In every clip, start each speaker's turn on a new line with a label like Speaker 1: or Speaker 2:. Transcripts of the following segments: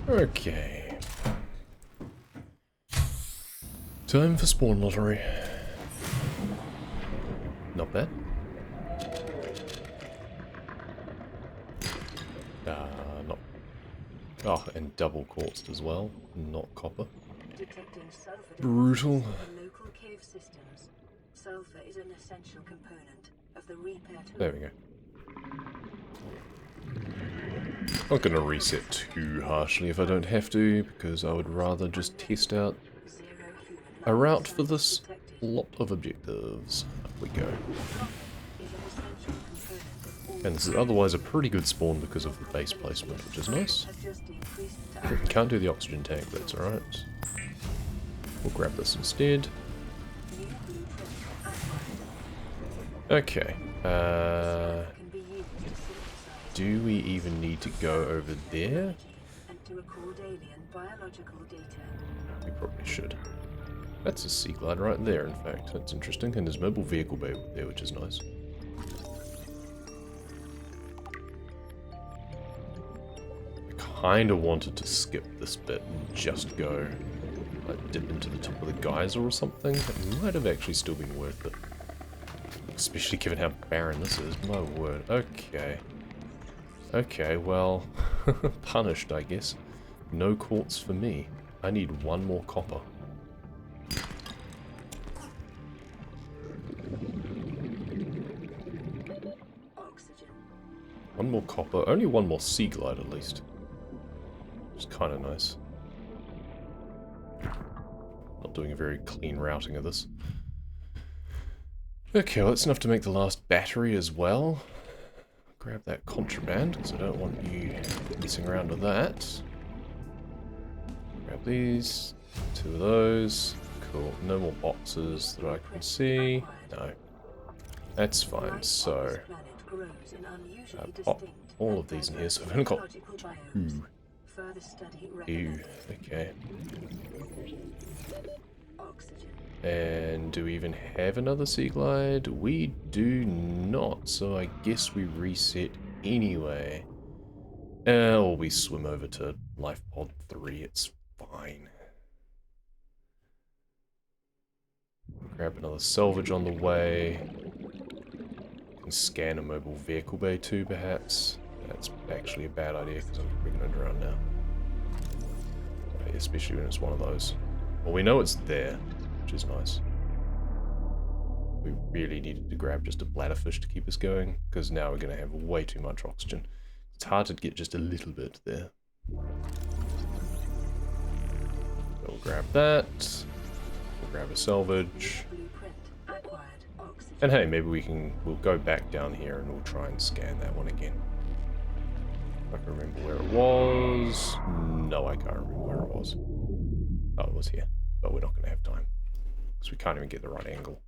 Speaker 1: Okay. Time for spawn lottery. Not bad. Not. Oh, and double quartzed as well, not copper. Brutal.
Speaker 2: Local cave systems. Sulfur is an essential component of the repair tool.
Speaker 1: There we go. Not gonna reset too harshly if I don't have to, because I would rather just test out a route for this lot of objectives. Up we go. And this is otherwise a pretty good spawn because of the base placement, which is nice. Can't do the oxygen tank, that's alright. We'll grab this instead. Okay. Do we even need to go over there? We probably should. That's a sea glide right there, in fact. That's interesting. And there's mobile vehicle bay there, which is nice. I kinda wanted to skip this bit and just go, like, dip into the top of the geyser or something. It might have actually still been worth it. Especially given how barren this is. My word. Okay. Okay, well, punished, I guess. No quartz for me. I need one more copper.
Speaker 2: Oxygen.
Speaker 1: One more copper. Only one more sea glide, at least. Which is kind of nice. Not doing a very clean routing of this. Okay, well, that's enough to make the last battery as well. Grab that contraband, because I don't want you messing around with that. Grab these. 2 of those. Cool. No more boxes that I can see. No. That's fine. So, pop all of these in here. So I've only got 2. Ew. Okay. And do we even have another sea glide? We do not, so I guess we reset anyway. Or we swim over to Life Pod 3, it's fine. Grab another salvage on the way. Can scan a mobile vehicle bay too, perhaps. That's actually a bad idea, because I'm bringing it around now. Especially when it's one of those. Well, we know it's there, which is nice. We really needed to grab just a bladderfish to keep us going, because now we're going to have way too much oxygen. It's hard to get just a little bit there. We'll grab that. We'll grab a salvage. And hey, maybe we'll go back down here and we'll try and scan that one again. I can remember where it was. No, I can't remember where it was. Oh, it was here. But we're not going to have time. Because we can't even get the right angle.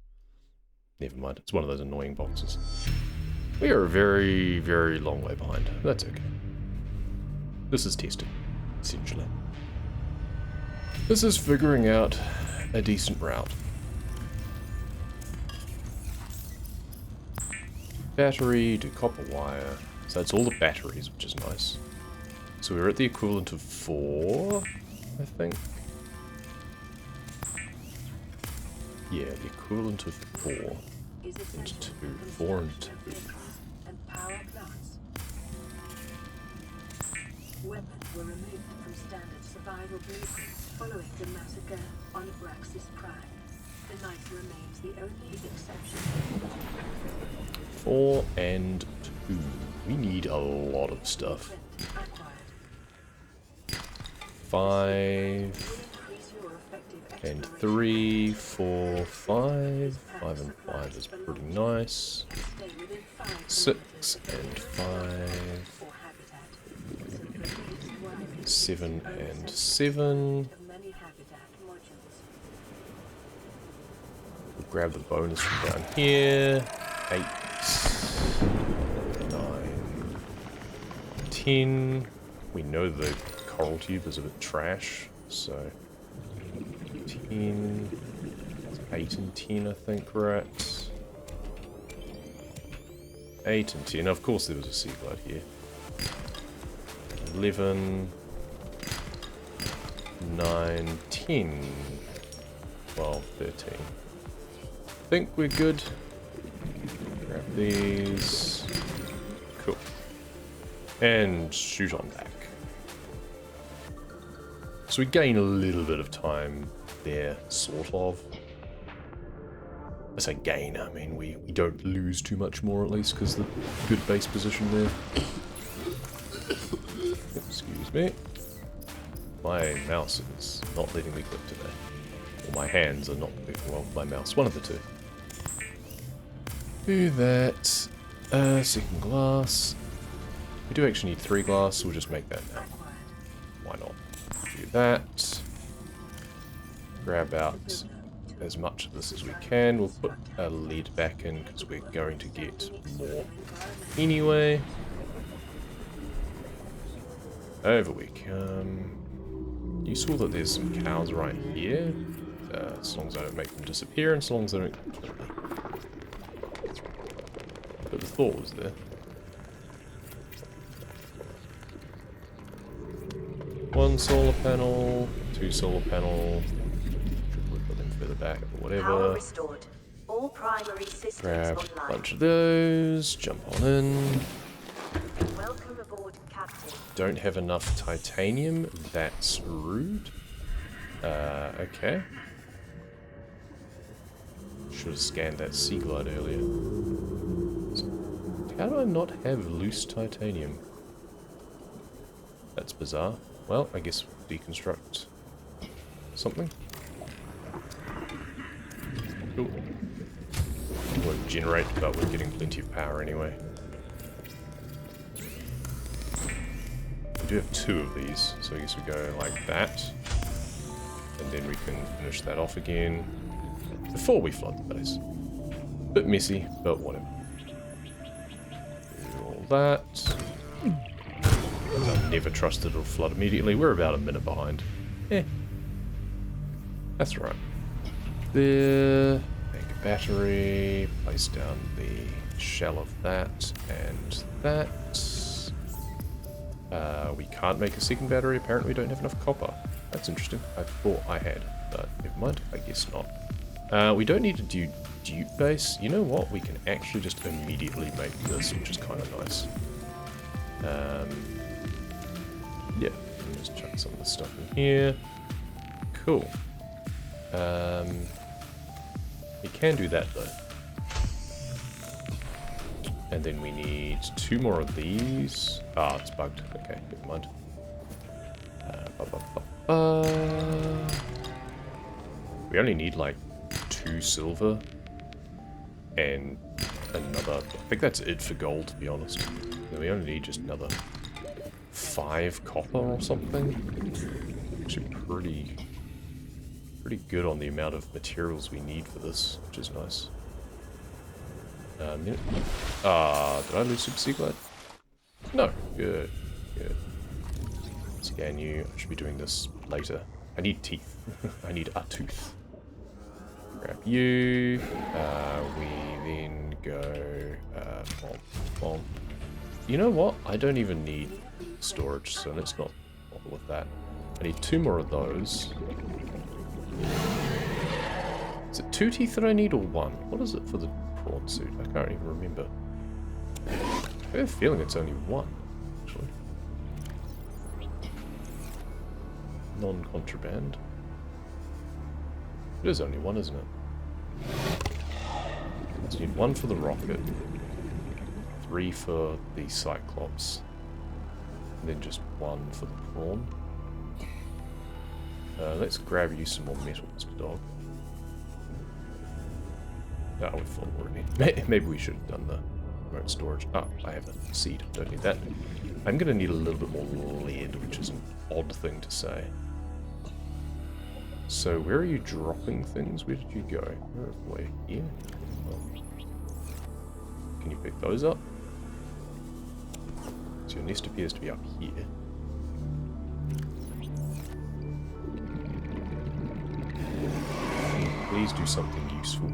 Speaker 1: Never mind. It's one of those annoying boxes. We are a very, very long way behind. That's okay. This is testing, essentially. This is figuring out a decent route. Battery, do copper wire. So that's all the batteries, which is nice. So we're at the equivalent of 4, I think. Yeah, the equivalent of 4 and 2. 4 and 2.
Speaker 2: Weapons were removed from standard survival blueprints following the massacre on Braxis Prime. The knife remains the only exception.
Speaker 1: 4 and 2. We need a lot of stuff. 5 and 3, 4, 5. 5 and 5 is pretty nice. 6 and 5. 7 and 7. We'll grab the bonus from down here. 8, 9, 10. We know the coral tube is a bit trash, so 10, 8 and 10 I think we're at. 8 and 10, of course there was a sea glide here. 11, 9, 10, 12, 13. I think we're good. Grab these. Cool. And shoot on back. So we gain a little bit of time there, sort of. I say gain, I mean we don't lose too much more at least because the good base position there. Excuse me. My mouse is not letting me click today. Or my hands are not clicking well with my mouse, one of the two. Do that. Second glass. We do actually need 3 glass, so we'll just make that now. Why not? Do that. Grab out as much of this as we can. We'll put a lead back in because we're going to get more anyway. Overweek. You saw that there's some cows right here. As long as I don't make them disappear and as long as I don't kill them. But the thought was there. One solar panel, 2 solar panel. Should put them further back or whatever.
Speaker 3: Power restored. All primary systems
Speaker 1: Grab
Speaker 3: online.
Speaker 1: a bunch of those. Jump on in.
Speaker 3: Welcome aboard, Captain.
Speaker 1: Don't have enough titanium. That's rude. Okay. Should have scanned that sea glide earlier. How do I not have loose titanium? That's bizarre. Well, I guess deconstruct something. Cool. Won't generate, but we're getting plenty of power anyway. We do have 2 of these, so I guess we go like that. And then we can finish that off again before we flood the base. Bit messy, but whatever. Do all that. I've never trusted it'll flood immediately. We're about a minute behind. Eh. That's right. There. Make a battery. Place down the shell of that and that. We can't make a second battery. Apparently we don't have enough copper. That's interesting. I thought I had, but never mind. I guess not. We don't need to do dupe base. You know what? We can actually just immediately make this, which is kind of nice. Yeah, just chuck some of this stuff in here. Cool. We can do that though. And then we need 2 more of these. Ah, it's bugged. Okay, never mind. We only need like 2 silver and another. I think that's it for gold, to be honest. We only need just another 5 copper or something. Actually pretty good on the amount of materials we need for this, which is nice. Did I lose Super Sea Glide? No. Good. Good. Scan you. I should be doing this later. I need teeth. I need a tooth. Grab you. We then go... bomb. You know what? I don't even need storage, so let's not bother with that. I need 2 more of those. Is it 2 teeth that I need or 1? What is it for the prawn suit? I can't even remember. I have a feeling it's only 1, actually. Non-contraband. It is only 1, isn't it? So you need 1 for the rocket, 3 for the Cyclops, and then just 1 for the prawn. Let's grab you some more metals, dog. Ah, we're full already. Maybe we should have done the remote storage. Ah, I have a seed. Don't need that. I'm going to need a little bit more lead, which is an odd thing to say. So, where are you dropping things? Where did you go? Way here? Can you pick those up? So your nest appears to be up here. Please do something useful.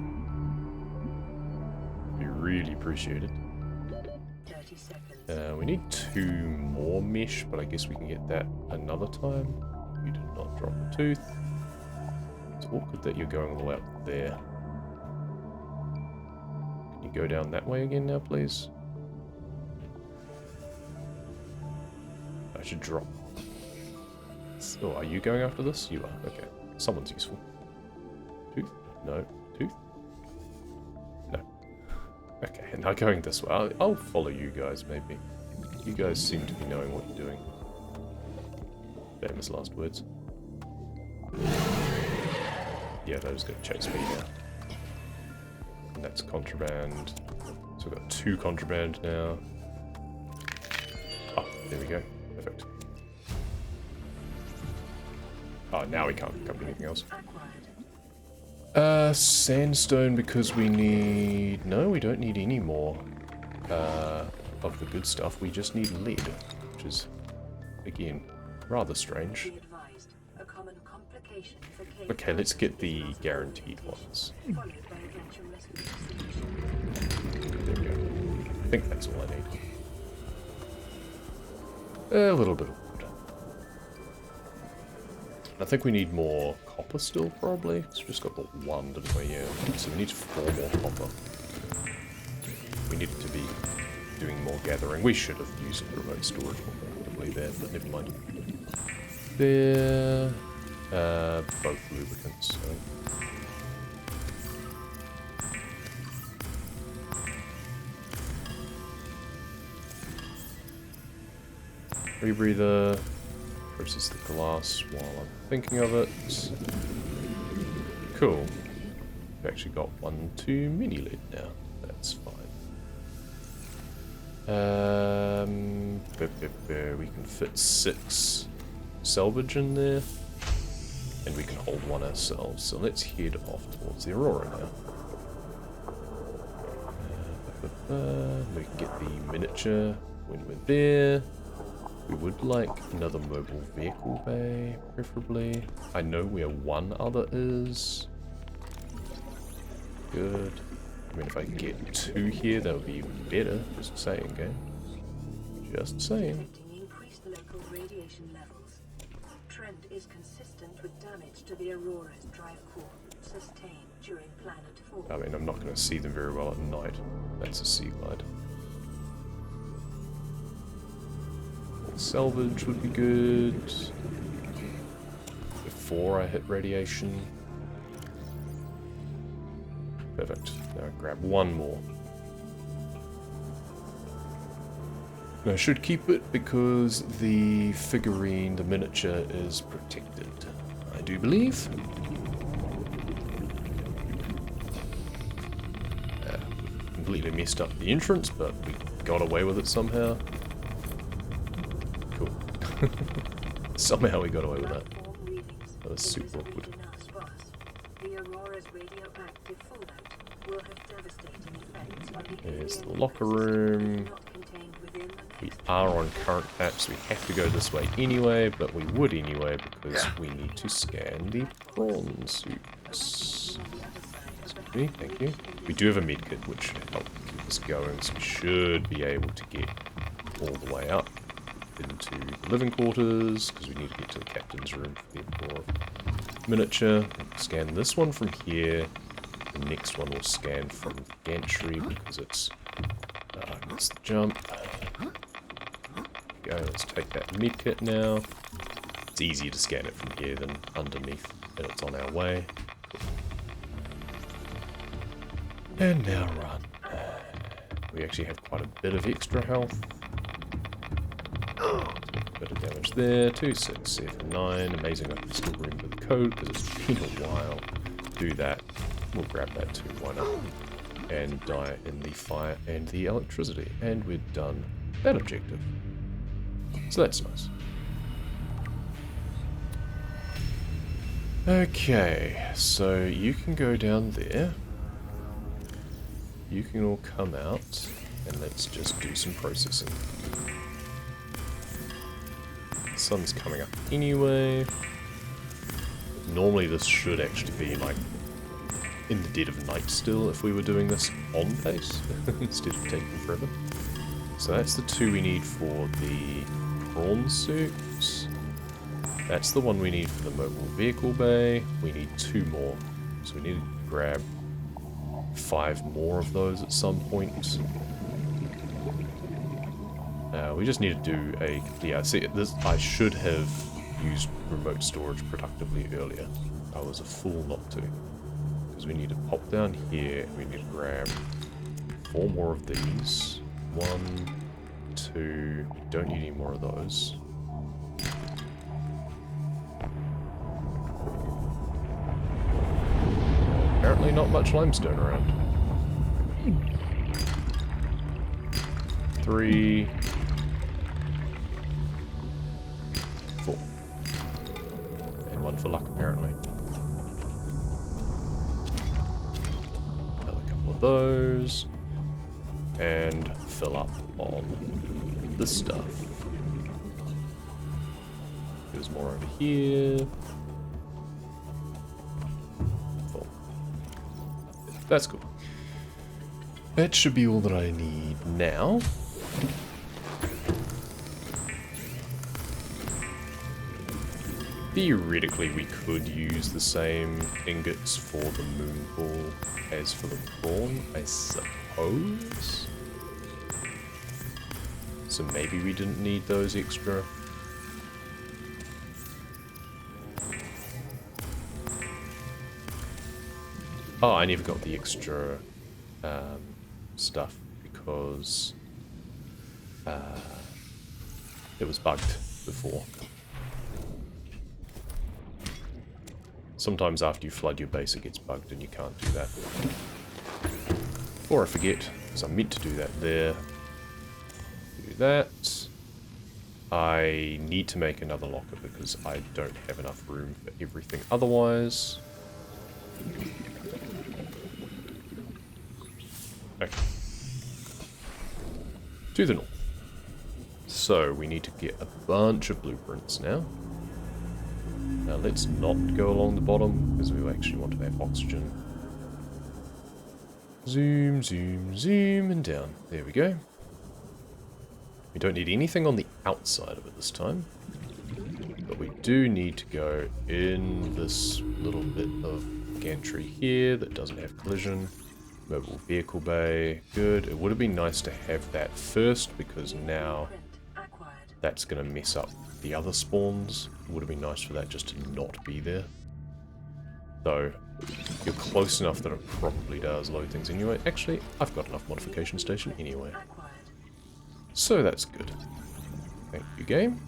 Speaker 1: We really appreciate it.
Speaker 2: 30 30 seconds.
Speaker 1: We need 2 more mesh, but I guess we can get that another time. You did not drop a tooth. It's awkward that you're going all the way up there. Can you go down that way again now, please? I should drop. Oh, are you going after this? You are. Okay. Someone's useful. Tooth? No. Tooth? No. Okay, now going this way. I'll follow you guys, maybe. You guys seem to be knowing what you're doing. Famous last words. Yeah, those gonna chase me now. And that's contraband. So we've got 2 contraband now. Oh, there we go. Perfect. Oh, now we can't pick up anything else. Sandstone because we need... No, we don't need any more of the good stuff. We just need lead, which is, again, rather strange. Okay, let's get the guaranteed ones. There we go. I think that's all I need. A little bit of wood. I think we need more copper still, probably. Because we just got the 1, didn't we? Yeah. So we need 4 more copper. We needed to be doing more gathering. We should have used remote storage more effectively there, but never mind. There. Both lubricants, so. Rebreather. Process the glass while I'm thinking of it. Cool. We've actually got 1 too many lead now. That's fine. We can fit 6 salvage in there. And we can hold 1 ourselves. So let's head off towards the Aurora now. We can get the miniature when we're there. We would like another mobile vehicle bay, preferably. I know where 1 other is. Good. I mean, if I can get 2 here, that would be even better. Just saying, game. Just saying.
Speaker 2: Increased local radiation levels. Trend is consistent with damage to the Aurora's drive core sustained during planet fall.
Speaker 1: I mean, I'm not going to see them very well at night. That's a sea glide. Salvage would be good. Before I hit radiation. Perfect. Now grab 1 more. And I should keep it because the figurine, the miniature, is protected. I do believe. Completely messed up the entrance, but we got away with it somehow. Cool. Somehow we got away with that. That was super awkward.
Speaker 2: The Aurora's radioactive fallout will have devastating effects on the
Speaker 1: There's the locker room. We are on current maps. We have to go this way anyway, but we would anyway because we need to scan the prawn suits. Excuse me, thank you. We do have a medkit which should help keep us going, so we should be able to get all the way up into the living quarters because we need to get to the captain's room for the Aurora miniature. Scan this one from here. The next one will scan from the gantry because it's I missed the jump. Go, let's take that medkit now. It's easier to scan it from here than underneath, and it's on our way. Cool. And now run. We actually have quite a bit of extra health. Bit of damage there. 2, 6, 7, 9. Amazing I can still remember the code because it's been a while. Do that. We'll grab that too. Why not? And die in the fire and the electricity. And we're done that objective. So that's nice. Okay, so you can go down there. You can all come out, and let's just do some processing. The sun's coming up anyway. Normally this should actually be like in the dead of night still if we were doing this on pace instead of taking forever. So that's the 2 we need for the prawn suits. That's the one we need for the mobile vehicle bay. We need 2 more. So we need to grab 5 more of those at some point. We just need to do a... Yeah, see, this, I should have used remote storage productively earlier. I was a fool not to. Because we need to pop down here, and we need to grab 4 more of these. 1, 2... Don't need any more of those. Apparently not much limestone around. 3... 4. And 1 for luck, apparently. Another couple of those. And fill up on this stuff. There's more over here. 4. That's cool. That should be all that I need now. Theoretically, we could use the same ingots for the moon ball as for the prawn, I suppose. So maybe we didn't need those extra. Oh, I never got the extra stuff because it was bugged before. Sometimes after you flood your base it gets bugged and you can't do that. Or I forget, because I meant to do that there. Do that. I need to make another locker because I don't have enough room for everything otherwise. Okay. To the north. So we need to get a bunch of blueprints now. Now let's not go along the bottom because we actually want to have oxygen. Zoom, zoom, zoom, and down. There we go. We don't need anything on the outside of it this time. But we do need to go in this little bit of gantry here that doesn't have collision. Mobile vehicle bay. Good. It would have been nice to have that first because now that's going to mess up the other spawns. It would have been nice for that just to not be there. So, you're close enough that it probably does load things anyway. Actually, I've got enough modification station anyway. So that's good. Thank you, game.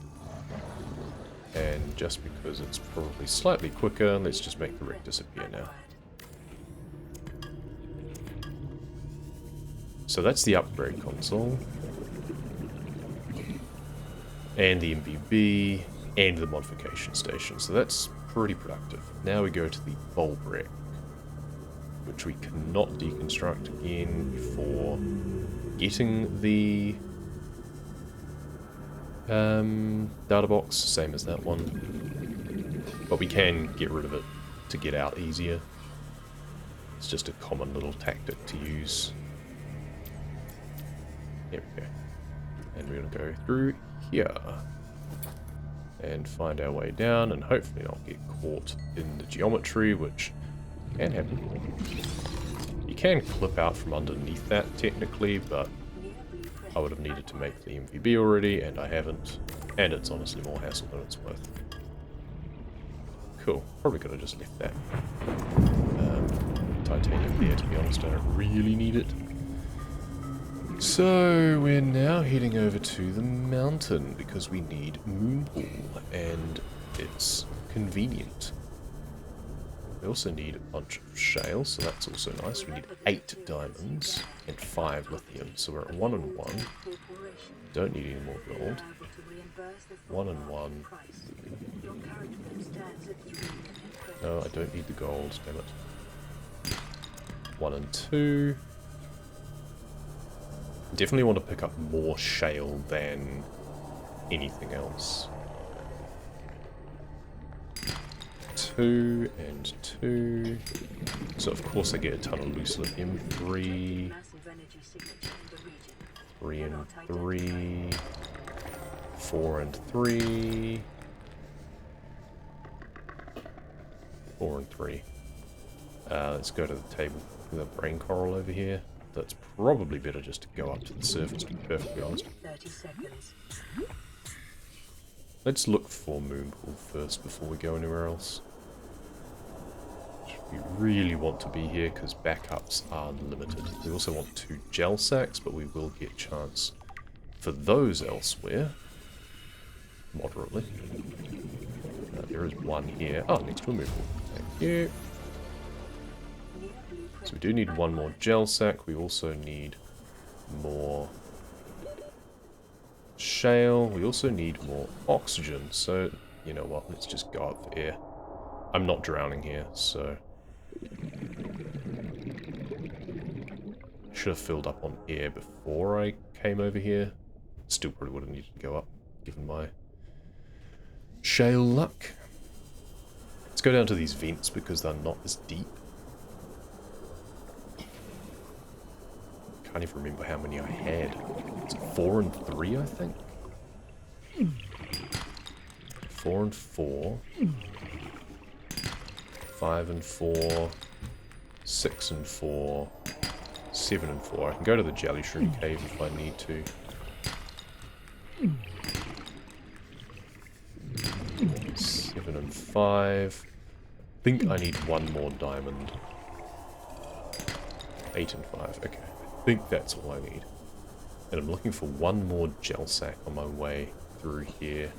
Speaker 1: And just because it's probably slightly quicker, let's just make the wreck disappear now. So that's the upgrade console. And the MBB, and the modification station. So that's pretty productive. Now we go to the bulb wreck, which we cannot deconstruct again before getting the data box, same as that one. But we can get rid of it to get out easier. It's just a common little tactic to use. There we go. And we're going to go through here and find our way down and hopefully not get caught in the geometry, which can happen. You can clip out from underneath that technically, but I would have needed to make the MVB already and I haven't, and it's honestly more hassle than it's worth. Cool, probably could have just left that titanium there, to be honest. I don't really need it. So we're now heading over to the mountain because we need moonpool and it's convenient. We also need a bunch of shale, so that's also nice. We need 8 diamonds and 5 lithium, so we're at 1 and 1. Don't need any more gold. 1 and 1. No, I don't need the gold, damn it. 1 and 2. Definitely want to pick up more shale than anything else. 2 and 2. So of course I get a ton of loose lithium. 3. 3 and 3. 4 and 3. 4 and 3. Let's go to the table with a brain coral over here. That's probably better just to go up to the surface, to be perfectly honest.
Speaker 2: 30 seconds.
Speaker 1: Let's look for Moonpool first before we go anywhere else. We really want to be here because backups are limited. We also want 2 gel sacks, but we will get chance for those elsewhere. Moderately. There is one here. Oh, next to a Moonpool. Thank you. So we do need 1 more gel sack. We also need more shale. We also need more oxygen. So, you know what? Let's just go up for air. I'm not drowning here, so... Should have filled up on air before I came over here. Still probably would have needed to go up, given my shale luck. Let's go down to these vents because they're not as deep. Can't even remember how many I had. It's 4 and 3, I think. 4 and 4. 5 and 4. 6 and 4. 7 and 4. I can go to the jelly shroom cave if I need to. 7 and 5. I think I need 1 more diamond. 8 and 5. Okay. I think that's all I need. And I'm looking for 1 more gel sack on my way through here.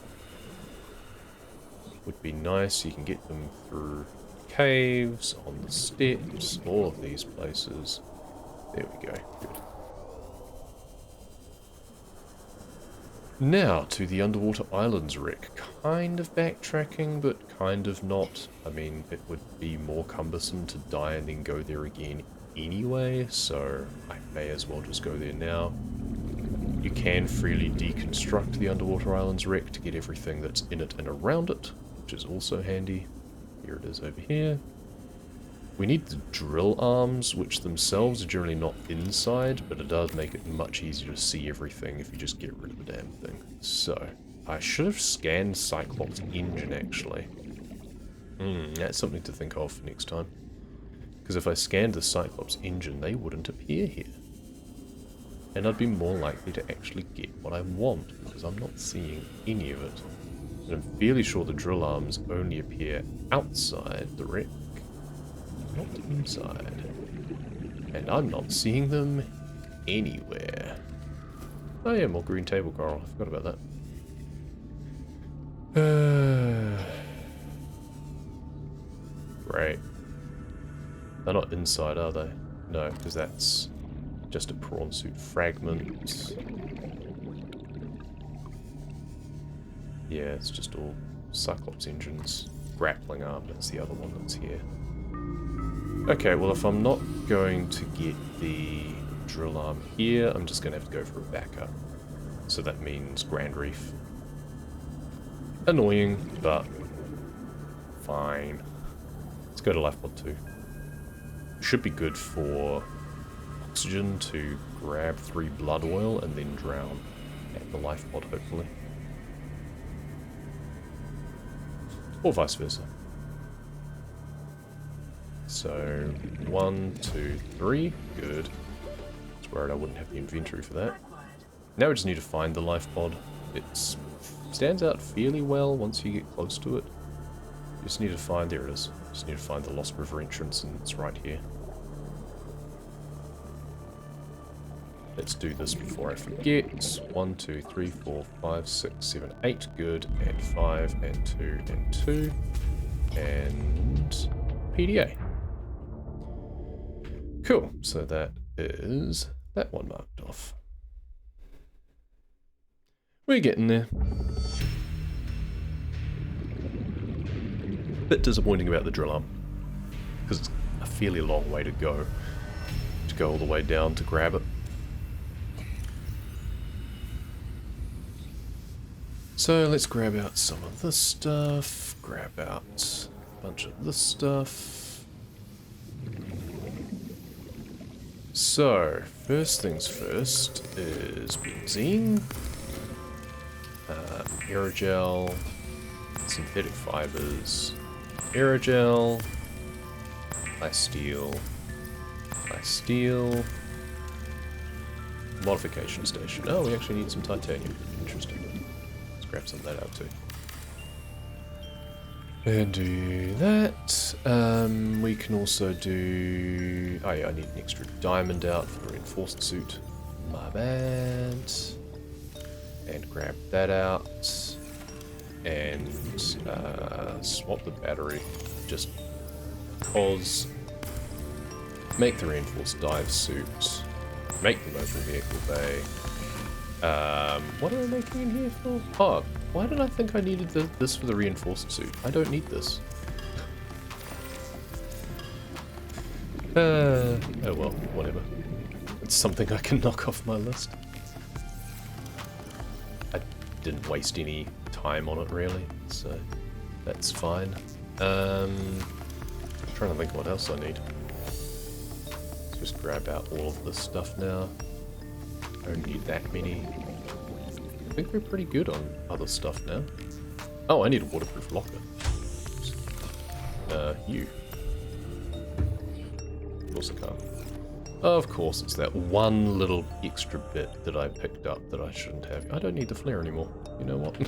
Speaker 1: Would be nice. You can get them through caves, on the steps, all of these places. There we go. Good. Now to the Underwater Islands wreck. Kind of backtracking, but kind of not. I mean, it would be more cumbersome to die and then go there again anyway, so I may as well just go there now. You can freely deconstruct the Underwater Islands wreck to get everything that's in it and around it, which is also handy. Here it is over here. We need the drill arms, which themselves are generally not inside, but it does make it much easier to see everything if you just get rid of the damn thing. So, I should have scanned Cyclops' engine, actually. That's something to think of next time. Because if I scanned the Cyclops engine, they wouldn't appear here. And I'd be more likely to actually get what I want, because I'm not seeing any of it. And I'm fairly sure the drill arms only appear outside the wreck, not inside. And I'm not seeing them anywhere. Oh yeah, more green table coral. I forgot about that. Great. They're not inside, are they? No, because that's just a prawn suit fragment. Yeah, it's just all Cyclops engines. Grappling arm, that's the other one that's here. Okay, well if I'm not going to get the drill arm here, I'm just going to have to go for a backup. So that means Grand Reef. Annoying, but fine. Let's go to Lifepod 2. Should be good for oxygen to grab 3 blood oil and then drown at the lifepod, hopefully. Or vice versa. So, 1, 2, 3. Good. I was worried I wouldn't have the inventory for that. Now we just need to find the lifepod. It stands out fairly well once you get close to it. Just need to find, there it is. Just need to find the Lost River entrance, and it's right here. Let's do this before I forget. 1, 2, 3, 4, 5, 6, 7, 8. Good. And 5, and 2, and 2. And PDA. Cool. So that is that one marked off. We're getting there. Bit disappointing about the drill arm, because it's a fairly long way to go all the way down to grab it. So let's grab out some of this stuff, grab out a bunch of this stuff. So, first things first is benzene, aerogel, synthetic fibers, aerogel, plasteel, modification station. Oh, we actually need some titanium. Interesting. Let's grab some of that out too. And do that. We can also do... Oh yeah, I need an extra diamond out for the reinforced suit. My bad. And grab that out. And swap the battery. Just because. Make the reinforced dive suit. Make the mobile vehicle bay. What am I making in here for? Oh, why did I think I needed this for the reinforced suit? I don't need this. Oh well, whatever. It's something I can knock off my list. I didn't waste any time on it really, so that's fine. I'm trying to think what else I need. Let's just grab out all of this stuff now. I don't need that many. I think we're pretty good on other stuff now. Oh, I need a waterproof locker. You. Of course I can't. Of course, it's that one little extra bit that I picked up that I shouldn't have. I don't need the flare anymore. You know what?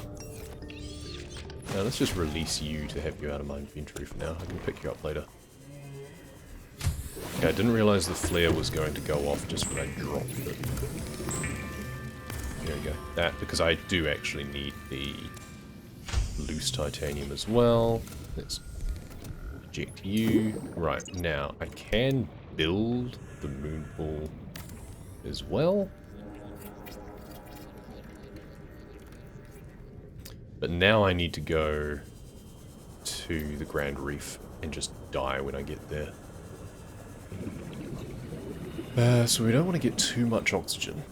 Speaker 1: Now let's just release you to have you out of my inventory for now. I can pick you up later. Okay, I didn't realize the flare was going to go off just when I dropped it. There we go. That, because I do actually need the loose titanium as well. Let's eject you. Right, now I can build the moon pool as well. But now I need to go to the Grand Reef and just die when I get there. So we don't want to get too much oxygen.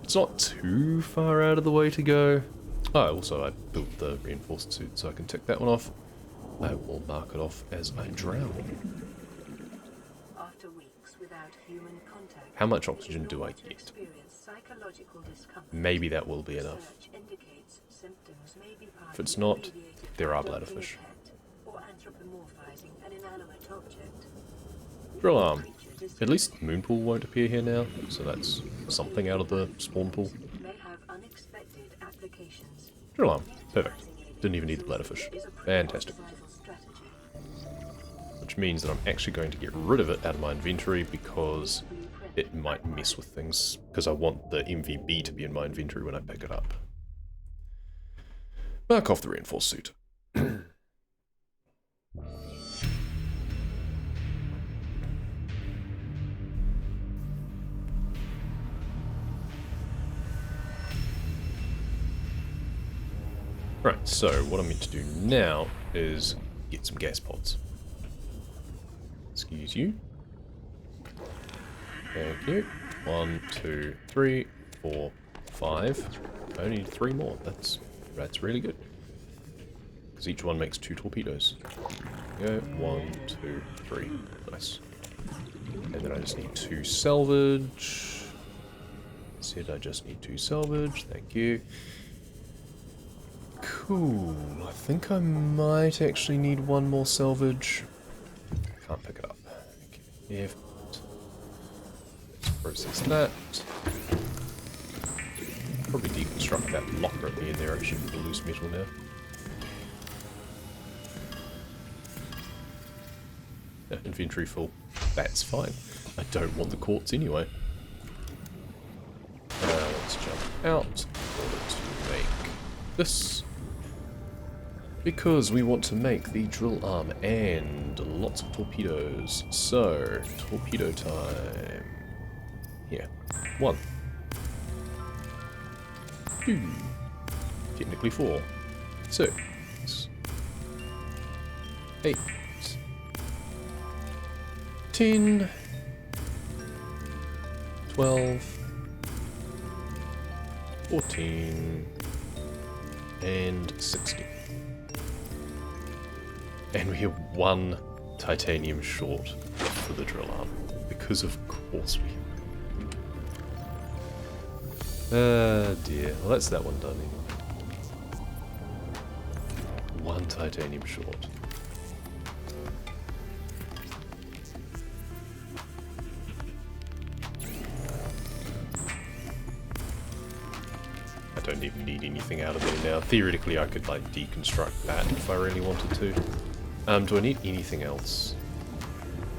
Speaker 1: It's not too far out of the way to go. Oh, also I built the reinforced suit, so I can tick that one off. I will mark it off as I drown.
Speaker 2: After weeks without human contact,
Speaker 1: How much oxygen do I get? Maybe that will be enough. If it's not, there are bladderfish. Drill arm. At least the moon pool won't appear here now, so that's something out of the spawn pool. Drill arm. Perfect. Didn't even need the bladderfish. Fantastic. Which means that I'm actually going to get rid of it out of my inventory because it might mess with things, because I want the MVB to be in my inventory when I pick it up. Mark off the reinforced suit. Right, so what I'm meant to do now is get some gas pods. Excuse you. Thank you. 1, 2, 3, 4, 5. I only need 3 more. That's really good. Because each one makes 2 torpedoes. There we go. 1, 2, 3. Nice. And then I just need 2 salvage. Said I just need 2 salvage. Thank you. Cool. I think I might actually need 1 more salvage. Can't pick it up. Okay. Let's process that. Probably deconstruct that locker at the end there actually for the loose metal now. Yeah, inventory full. That's fine. I don't want the quartz anyway. Let's jump out in order to make this. Because we want to make the drill arm and lots of torpedoes. So, torpedo time. Here. 1. 2. Technically 4. 6. 8. 10. 12. 14. And 16. And we are 1 titanium short for the drill arm. Because of course we are. Ah dear. Well, that's that one done anyway. 1 titanium short. I don't even need anything out of there now. Theoretically, I could like deconstruct that if I really wanted to. Do I need anything else?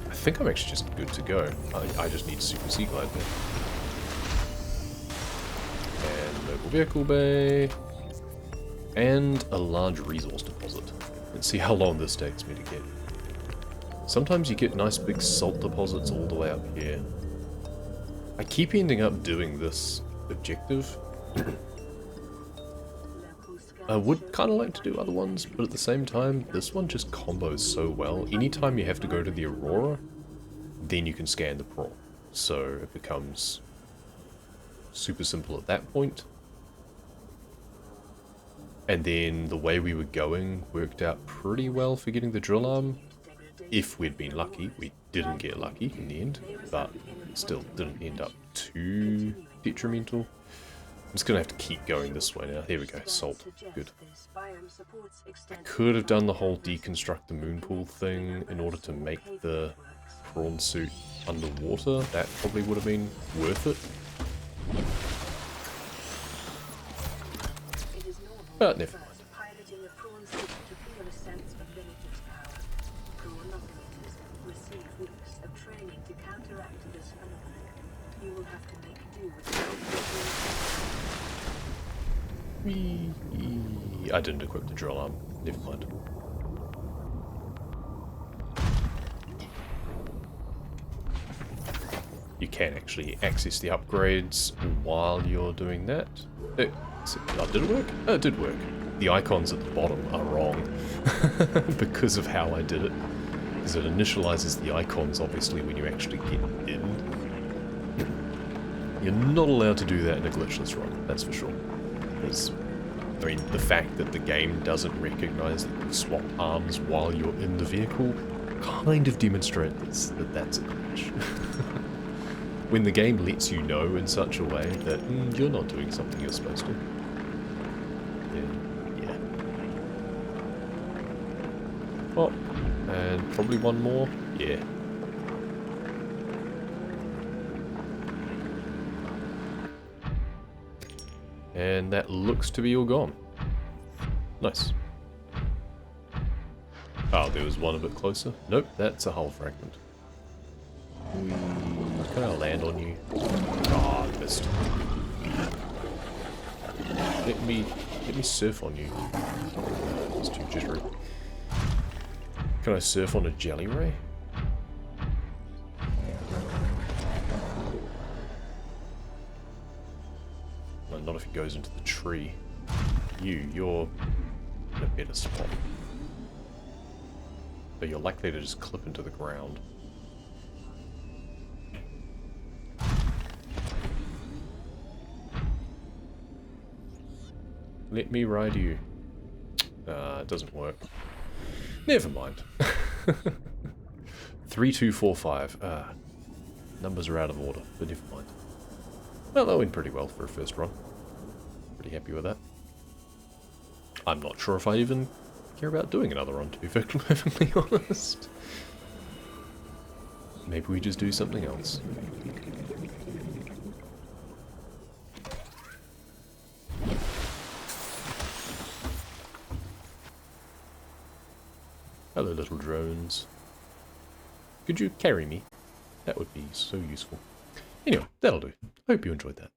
Speaker 1: I think I'm actually just good to go. I just need Super Sea Glide there. And mobile vehicle bay. And a large resource deposit. Let's see how long this takes me to get. Sometimes you get nice big salt deposits all the way up here. I keep ending up doing this objective. I would kind of like to do other ones, but at the same time, this one just combos so well. Anytime you have to go to the Aurora, then you can scan the prawn. So it becomes super simple at that point. And then the way we were going worked out pretty well for getting the drill arm. If we'd been lucky. We didn't get lucky in the end, but still didn't end up too detrimental. I'm just going to have to keep going this way now. There we go, salt. Good. I could have done the whole deconstruct the moon pool thing in order to make the prawn suit underwater. That probably would have been worth it. But never mind. I didn't equip the drill arm. Never mind. You can actually access the upgrades while you're doing that. Oh, did it work? Oh, it did work. The icons at the bottom are wrong because of how I did it. Because it initializes the icons, obviously, when you actually get in. You're not allowed to do that in a glitchless run, that's for sure. Because, I mean, the fact that the game doesn't recognize that you swap arms while you're in the vehicle kind of demonstrates that that's a glitch. When the game lets you know in such a way that you're not doing something you're supposed to. Then, yeah. Oh, and probably one more. Yeah. And that looks to be all gone. Nice. Oh, there was one a bit closer. Nope, that's a hull fragment. Can I land on you? Ah, I missed. Let me surf on you. It's too jittery. Can I surf on a jelly ray? No, not if it goes into the tree. You're in a better spot. But you're likely to just clip into the ground. Let me ride you. It doesn't work. Never mind. 3245. Numbers are out of order, but never mind. Well, that went pretty well for a first run. Pretty happy with that. I'm not sure if I even care about doing another run, to be perfectly honest. Maybe we just do something else. Hello, little drones. Could you carry me? That would be so useful. Anyway, that'll do. Hope you enjoyed that.